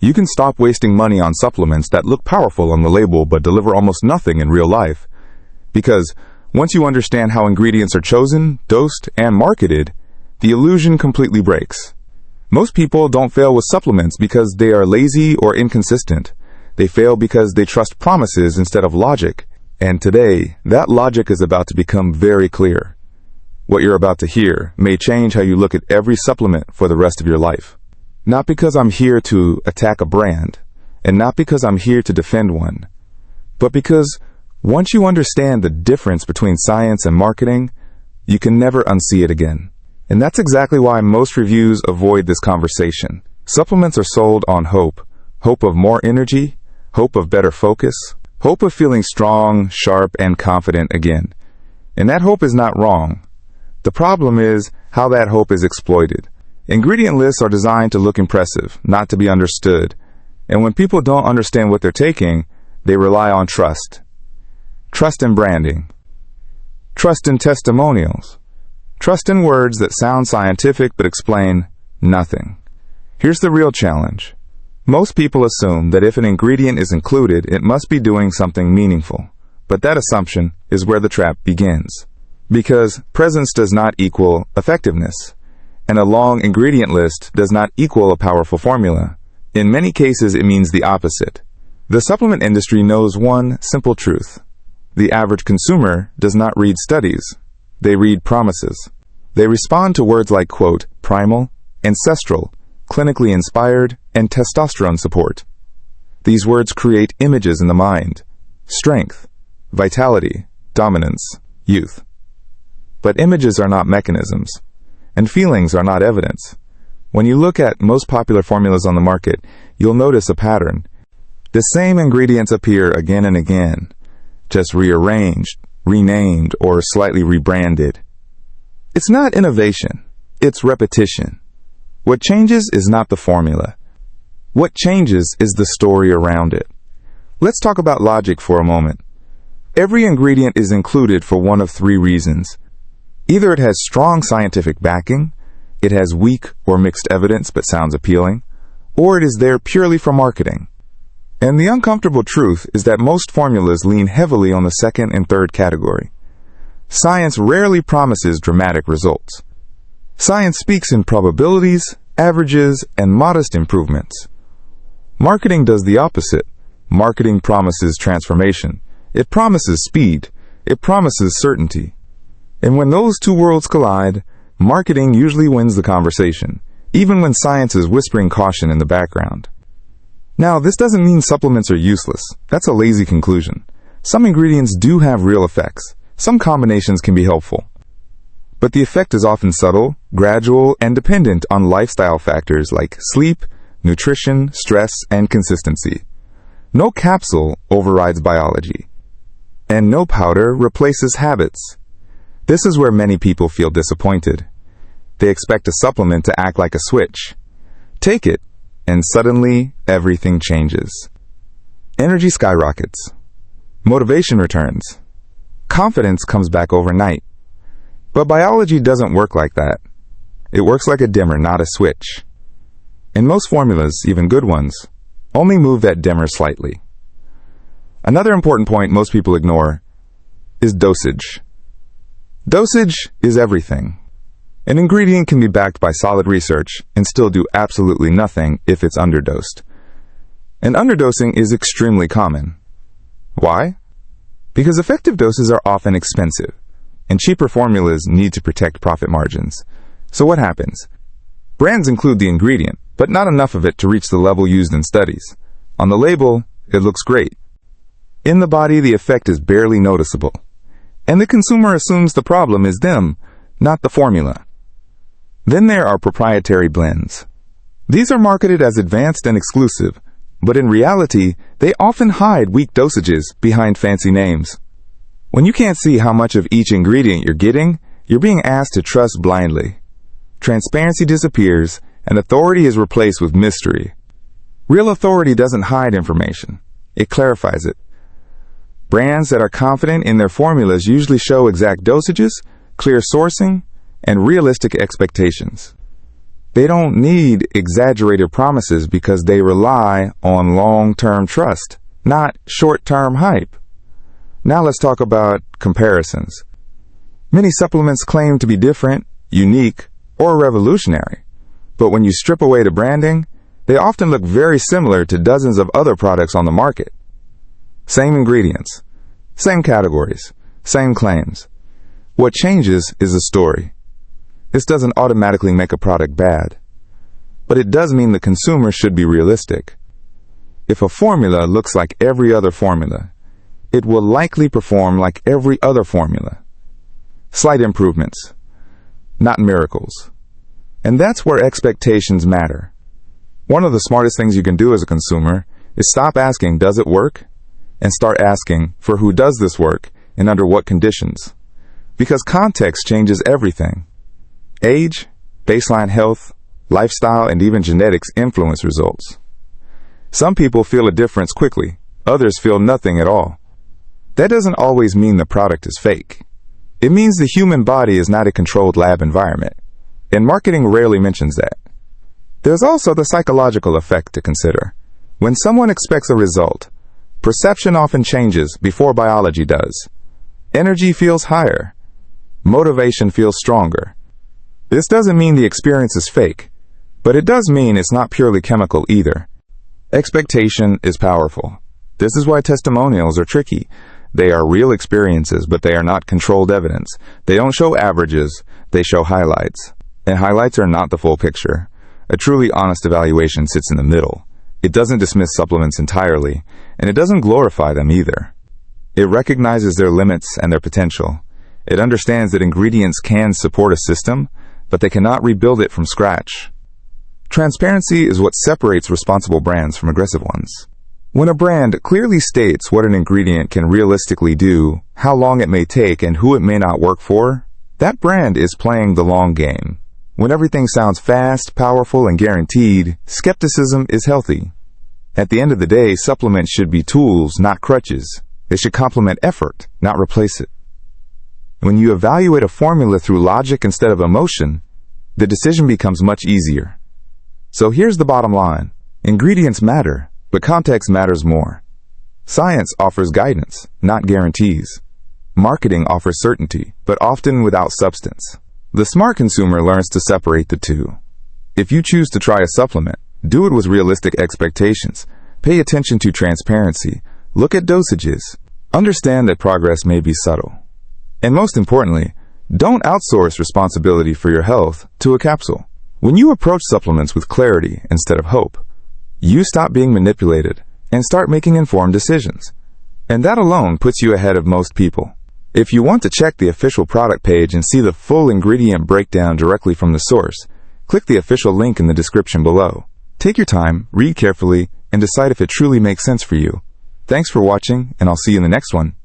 You can stop wasting money on supplements that look powerful on the label but deliver almost nothing in real life. Because once you understand how ingredients are chosen, dosed, and marketed, the illusion completely breaks. Most people don't fail with supplements because they are lazy or inconsistent. They fail because they trust promises instead of logic. And today, that logic is about to become very clear. What you're about to hear may change how you look at every supplement for the rest of your life. Not because I'm here to attack a brand, and not because I'm here to defend one, but because once you understand the difference between science and marketing, you can never unsee it again. And that's exactly why most reviews avoid this conversation. Supplements are sold on hope. Hope of more energy, hope of better focus, hope of feeling strong, sharp, and confident again. And that hope is not wrong. The problem is how that hope is exploited. Ingredient lists are designed to look impressive, not to be understood. And when people don't understand what they're taking, they rely on trust. Trust in branding. Trust in testimonials. Trust in words that sound scientific but explain nothing. Here's the real challenge. Most people assume that if an ingredient is included, it must be doing something meaningful. But that assumption is where the trap begins. Because presence does not equal effectiveness, and a long ingredient list does not equal a powerful formula. In many cases, it means the opposite. The supplement industry knows one simple truth. The average consumer does not read studies. They read promises. They respond to words like, quote, primal, ancestral, clinically inspired, and testosterone support. These words create images in the mind: strength, vitality, dominance, youth. But images are not mechanisms, and feelings are not evidence. When you look at most popular formulas on the market, you'll notice a pattern. The same ingredients appear again and again, just rearranged, renamed, or slightly rebranded. It's not innovation, it's repetition. What changes is not the formula. What changes is the story around it. Let's talk about logic for a moment. Every ingredient is included for one of three reasons. Either it has strong scientific backing, it has weak or mixed evidence but sounds appealing, or it is there purely for marketing. And the uncomfortable truth is that most formulas lean heavily on the second and third category. Science rarely promises dramatic results. Science speaks in probabilities, averages, and modest improvements. Marketing does the opposite. Marketing promises transformation. It promises speed. It promises certainty. And when those two worlds collide, marketing usually wins the conversation, even when science is whispering caution in the background. Now, this doesn't mean supplements are useless. That's a lazy conclusion. Some ingredients do have real effects. Some combinations can be helpful. But the effect is often subtle, gradual, and dependent on lifestyle factors like sleep, nutrition, stress, and consistency. No capsule overrides biology. And no powder replaces habits. This is where many people feel disappointed. They expect a supplement to act like a switch. Take it, and suddenly everything changes. Energy skyrockets. Motivation returns. Confidence comes back overnight. But biology doesn't work like that. It works like a dimmer, not a switch. And most formulas, even good ones, only move that dimmer slightly. Another important point most people ignore is dosage. Dosage is everything. An ingredient can be backed by solid research and still do absolutely nothing if it's underdosed. And underdosing is extremely common. Why? Because effective doses are often expensive, and cheaper formulas need to protect profit margins. So what happens? Brands include the ingredient, but not enough of it to reach the level used in studies. On the label, it looks great. In the body, the effect is barely noticeable. And the consumer assumes the problem is them, not the formula. Then there are proprietary blends. These are marketed as advanced and exclusive, but in reality, they often hide weak dosages behind fancy names. When you can't see how much of each ingredient you're getting, you're being asked to trust blindly. Transparency disappears, and authority is replaced with mystery. Real authority doesn't hide information. It clarifies it. Brands that are confident in their formulas usually show exact dosages, clear sourcing, and realistic expectations. They don't need exaggerated promises because they rely on long-term trust, not short-term hype. Now let's talk about comparisons. Many supplements claim to be different, unique, or revolutionary. But when you strip away the branding, they often look very similar to dozens of other products on the market. Same ingredients, same categories, same claims. What changes is the story. This doesn't automatically make a product bad, but it does mean the consumer should be realistic. If a formula looks like every other formula, it will likely perform like every other formula. Slight improvements, not miracles. And that's where expectations matter. One of the smartest things you can do as a consumer is stop asking, does it work? And start asking, for who does this work and under what conditions? Because context changes everything. Age, baseline health, lifestyle, and even genetics influence results. Some people feel a difference quickly, others feel nothing at all. That doesn't always mean the product is fake. It means the human body is not a controlled lab environment, and marketing rarely mentions that. There's also the psychological effect to consider. When someone expects a result, perception often changes before biology does. Energy feels higher. Motivation feels stronger. This doesn't mean the experience is fake, but it does mean it's not purely chemical either. Expectation is powerful. This is why testimonials are tricky. They are real experiences, but they are not controlled evidence. They don't show averages, they show highlights. And highlights are not the full picture. A truly honest evaluation sits in the middle. It doesn't dismiss supplements entirely, and it doesn't glorify them either. It recognizes their limits and their potential. It understands that ingredients can support a system, but they cannot rebuild it from scratch. Transparency is what separates responsible brands from aggressive ones. When a brand clearly states what an ingredient can realistically do, how long it may take, and who it may not work for, that brand is playing the long game. When everything sounds fast, powerful, and guaranteed, skepticism is healthy. At the end of the day, supplements should be tools, not crutches. They should complement effort, not replace it. When you evaluate a formula through logic instead of emotion, the decision becomes much easier. So here's the bottom line. Ingredients matter, but context matters more. Science offers guidance, not guarantees. Marketing offers certainty, but often without substance. The smart consumer learns to separate the two. If you choose to try a supplement, do it with realistic expectations. Pay attention to transparency. Look at dosages. Understand that progress may be subtle. And most importantly, don't outsource responsibility for your health to a capsule. When you approach supplements with clarity instead of hope, you stop being manipulated and start making informed decisions. And that alone puts you ahead of most people. If you want to check the official product page and see the full ingredient breakdown directly from the source, click the official link in the description below. Take your time, read carefully, and decide if it truly makes sense for you. Thanks for watching, and I'll see you in the next one.